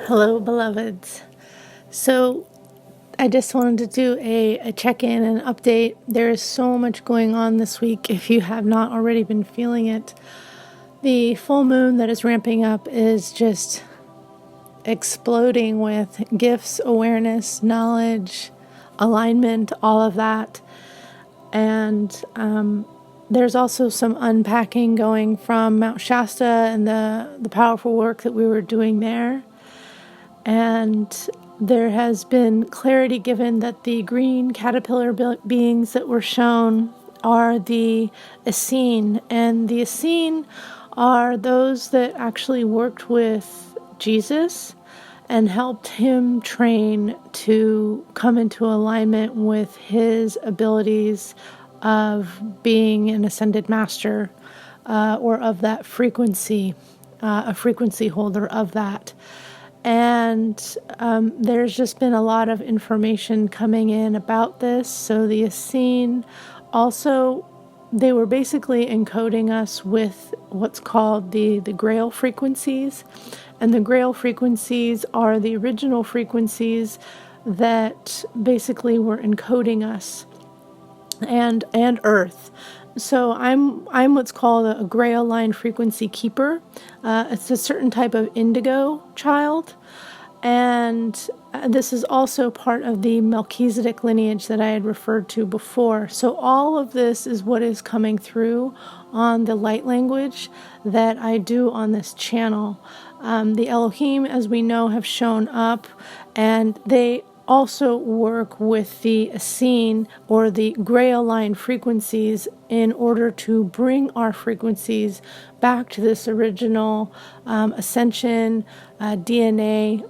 Hello, beloveds. So, I just wanted to do a check-in and update. There is so much going on this week if you have not already been feeling it. The full moon that is ramping up is just exploding with gifts, awareness, knowledge, alignment, all of that. And there's also some unpacking going from Mount Shasta and the powerful work that we were doing there. And there has been clarity given that the green caterpillar beings that were shown are the Essene. And the Essene are those that actually worked with Jesus and helped him train to come into alignment with his abilities of being an ascended master or of that frequency, a frequency holder of that. And there's just been a lot of information coming in about this. So the Essene also, they were basically encoding us with what's called the Grail frequencies. And the Grail frequencies are the original frequencies that basically were encoding us and Earth. So I'm what's called a Grail line frequency keeper. It's a certain type of indigo child, and this is also part of the Melchizedek lineage that I had referred to before. So all of this is what is coming through on the light language that I do on this channel. The Elohim, as we know, have shown up, and they also work with the Essene or the Grail line frequencies in order to bring our frequencies back to this original Ascension DNA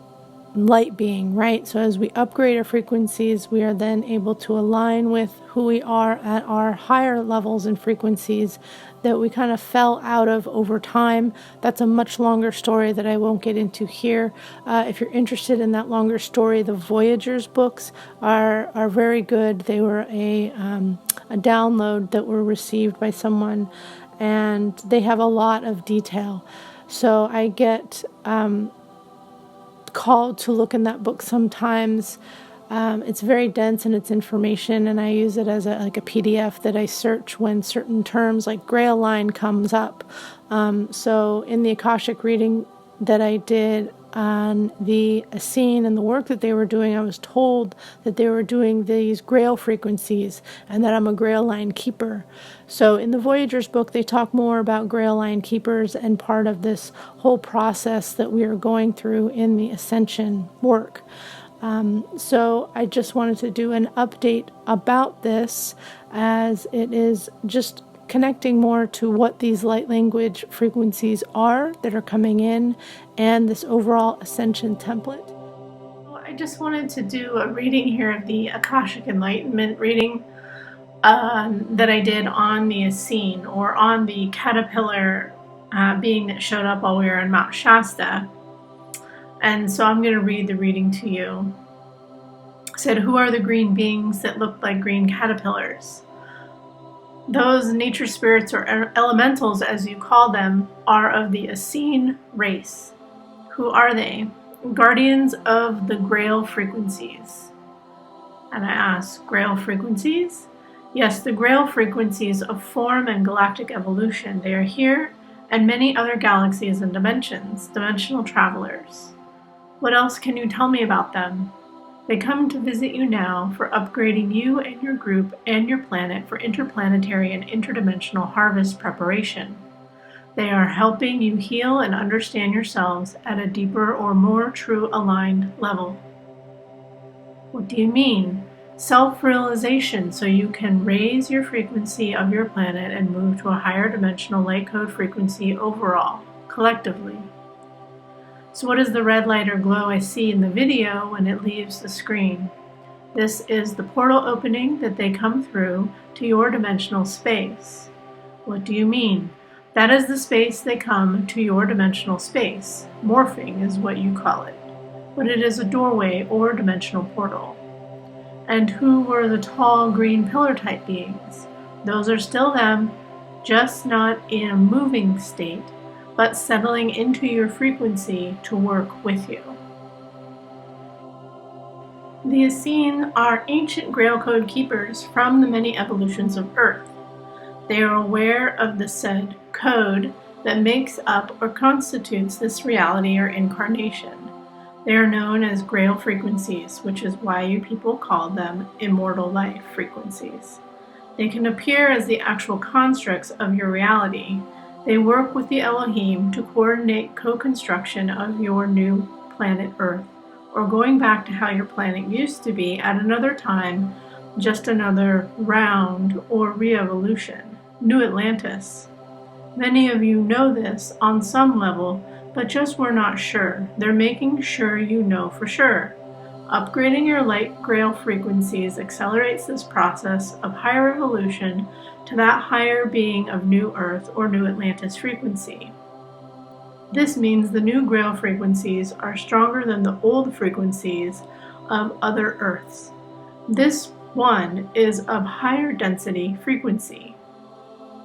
light being, right? So as we upgrade our frequencies, we are then able to align with who we are at our higher levels and frequencies that we kind of fell out of over time. That's a much longer story that I won't get into here. If you're interested in that longer story, the Voyagers books are very good. They were a download that were received by someone, and they have a lot of detail. So I get called to look in that book sometimes. It's very dense in its information, and I use it as a PDF that I search when certain terms like Grail line comes up. So in the Akashic reading that I did on the Essene and the work that they were doing, I was told that they were doing these Grail frequencies and that I'm a Grail line keeper. So in the Voyagers book, they talk more about Grail line keepers and part of this whole process that we are going through in the Ascension work. So I just wanted to do an update about this, as it is just connecting more to what these light language frequencies are that are coming in and this overall Ascension template. I just wanted to do a reading here of the Akashic Enlightenment reading that I did on the Essene, or on the caterpillar being that showed up while we were in Mount Shasta. And so I'm going to read the reading to you. It said, "Who are the green beings that look like green caterpillars? Those nature spirits, or elementals as you call them, are of the Essene race. Who are they? Guardians of the Grail frequencies." And I ask, Grail frequencies? Yes, the Grail frequencies of form and galactic evolution. They are here, and many other galaxies and dimensions, dimensional travelers. What else can you tell me about them? They come to visit you now for upgrading you and your group and your planet for interplanetary and interdimensional harvest preparation. They are helping you heal and understand yourselves at a deeper or more true aligned level. What do you mean? Self-realization, so you can raise your frequency of your planet and move to a higher dimensional light code frequency overall, collectively. So what is the red light or glow I see in the video when it leaves the screen? This is the portal opening that they come through to your dimensional space. What do you mean? That is the space they come to your dimensional space. Morphing is what you call it. But it is a doorway or dimensional portal. And who were the tall green pillar type beings? Those are still them, just not in a moving state, but settling into your frequency to work with you. The Essene are ancient Grail Code keepers from the many evolutions of Earth. They are aware of the said code that makes up or constitutes this reality or incarnation. They are known as Grail frequencies, which is why you people call them immortal life frequencies. They can appear as the actual constructs of your reality. They work with the Elohim to coordinate co-construction of your new planet Earth, or going back to how your planet used to be at another time, just another round or re-evolution, New Atlantis. Many of you know this on some level, but just were not sure. They're making sure you know for sure. Upgrading your light Grail frequencies accelerates this process of higher evolution to that higher being of New Earth or New Atlantis frequency. This means the new Grail frequencies are stronger than the old frequencies of other Earths. This one is of higher density frequency,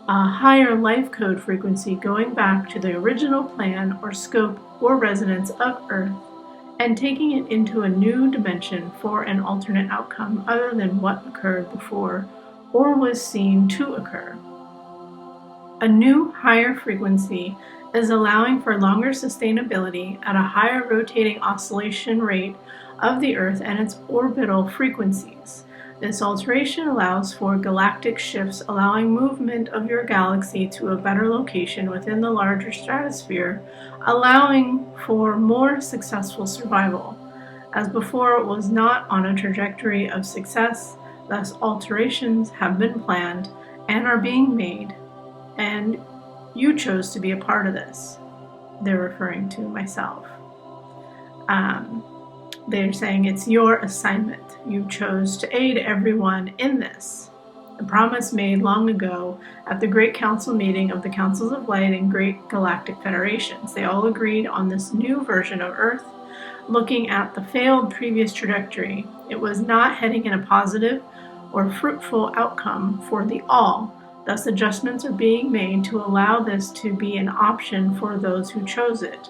a higher life code frequency going back to the original plan or scope or resonance of Earth and taking it into a new dimension for an alternate outcome other than what occurred before or was seen to occur. A new higher frequency is allowing for longer sustainability at a higher rotating oscillation rate of the Earth and its orbital frequencies. This alteration allows for galactic shifts, allowing movement of your galaxy to a better location within the larger stratosphere, allowing for more successful survival. As before, it was not on a trajectory of success, thus alterations have been planned and are being made, and you chose to be a part of this. They're referring to myself. They're saying it's your assignment. You chose to aid everyone in this. A promise made long ago at the Great Council meeting of the Councils of Light and Great Galactic Federations. They all agreed on this new version of Earth, looking at the failed previous trajectory. It was not heading in a positive or fruitful outcome for the all. Thus, adjustments are being made to allow this to be an option for those who chose it.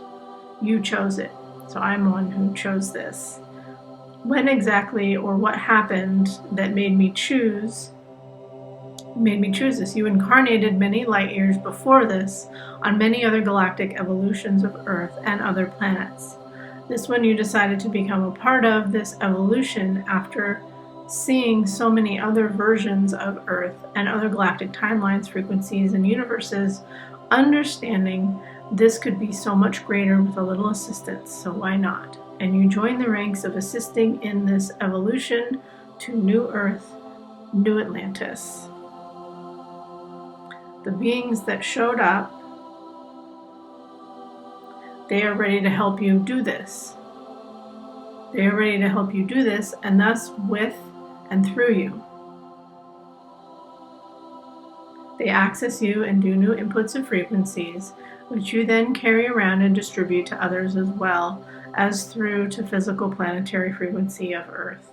You chose it. So I'm one who chose this. When exactly or what happened that made me choose this? You incarnated many light years before this on many other galactic evolutions of Earth and other planets. This one you decided to become a part of this evolution after seeing so many other versions of Earth and other galactic timelines, frequencies, and universes, understanding this could be so much greater with a little assistance, so why not? And you join the ranks of assisting in this evolution to New Earth, New Atlantis. The beings that showed up, they are ready to help you do this. They are ready to help you do this, and thus with and through you. They access you and do new inputs of frequencies, which you then carry around and distribute to others as well as through to physical planetary frequency of Earth.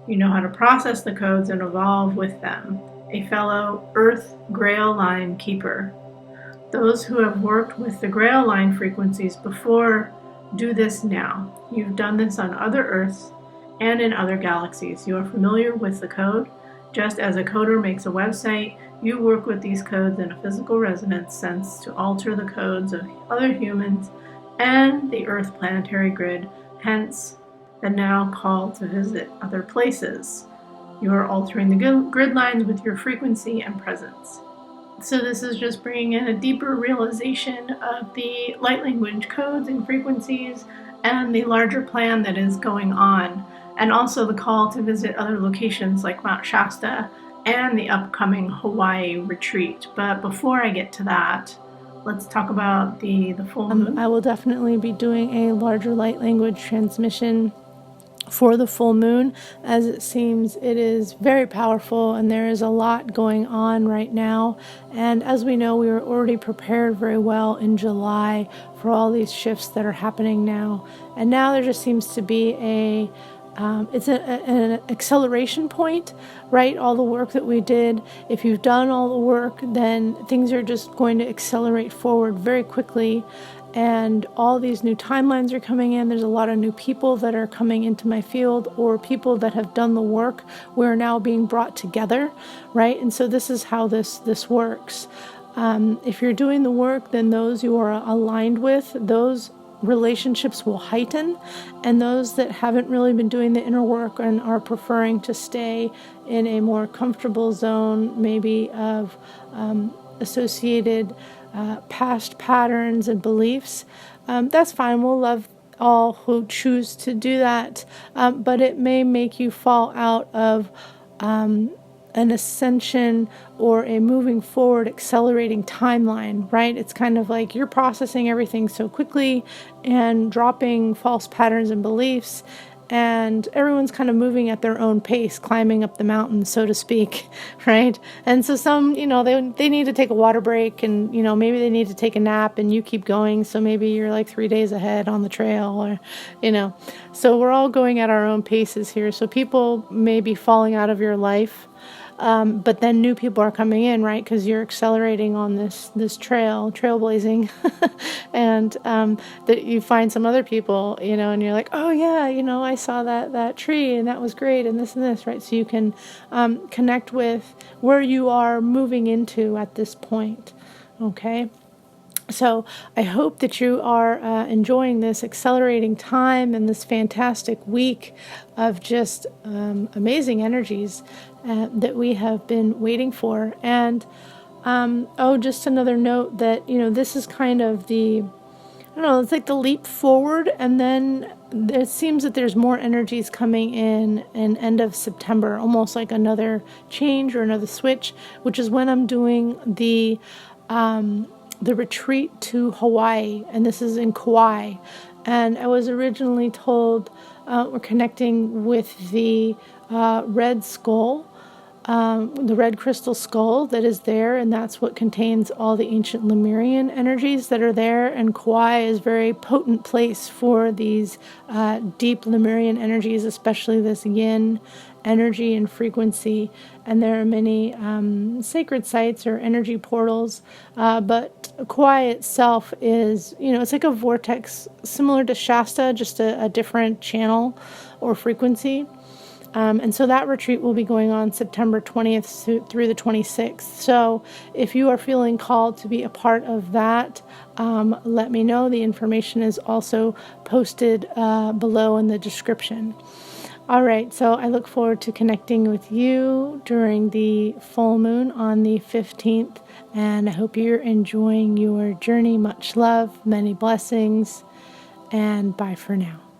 You know how to process the codes and evolve with them, a fellow Earth Grail line keeper. Those who have worked with the Grail line frequencies before do this now. You've done this on other Earths and in other galaxies. You are familiar with the code. Just as a coder makes a website, you work with these codes in a physical resonance sense to alter the codes of other humans and the Earth planetary grid, hence the now call to visit other places. You are altering the grid lines with your frequency and presence. So this is just bringing in a deeper realization of the light language codes and frequencies and the larger plan that is going on, and also the call to visit other locations like Mount Shasta and the upcoming Hawaii retreat. But before I get to that, let's talk about the full moon. I will definitely be doing a larger light language transmission for the full moon, as it seems it is very powerful and there is a lot going on right now. And as we know, we were already prepared very well in July for all these shifts that are happening now. And now there just seems to be it's an acceleration point, right? All the work that we did, if you've done all the work, then things are just going to accelerate forward very quickly. and all these new timelines are coming in. There's a lot of new people that are coming into my field, or people that have done the work. We're now being brought together, right? And so this is how this works. If you're doing the work, then those you are aligned with, those relationships will heighten, and those that haven't really been doing the inner work and are preferring to stay in a more comfortable zone, maybe of associated past patterns and beliefs, that's fine. We'll love all who choose to do that, but it may make you fall out of an ascension or a moving forward, accelerating timeline, right? It's kind of like you're processing everything so quickly and dropping false patterns and beliefs, and everyone's kind of moving at their own pace, climbing up the mountain, so to speak, right? And so some, they need to take a water break, and, maybe they need to take a nap, and you keep going, so maybe you're like 3 days ahead on the trail, or, so we're all going at our own paces here. So people may be falling out of your life, but then new people are coming in, right? Because you're accelerating on this trailblazing, and that you find some other people, and you're like, oh yeah, I saw that tree and that was great, and this, right? So you can connect with where you are moving into at this point, okay? So I hope that you are enjoying this accelerating time and this fantastic week of just amazing energies that we have been waiting for. And just another note that, this is kind of it's like the leap forward, and then it seems that there's more energies coming in end of September, almost like another change or another switch, which is when I'm doing the retreat to Hawaii, and this is in Kauai. And I was originally told we're connecting with the red skull, the red crystal skull that is there, and that's what contains all the ancient Lemurian energies that are there. And Kauai is a very potent place for these deep Lemurian energies, especially this yin energy and frequency. And there are many sacred sites or energy portals, but Kauai itself is, it's like a vortex similar to Shasta, just a different channel or frequency. And so that retreat will be going on September 20th through the 26th. So if you are feeling called to be a part of that, let me know. The information is also posted below in the description. All right, so I look forward to connecting with you during the full moon on the 15th, and I hope you're enjoying your journey. Much love, many blessings, and bye for now.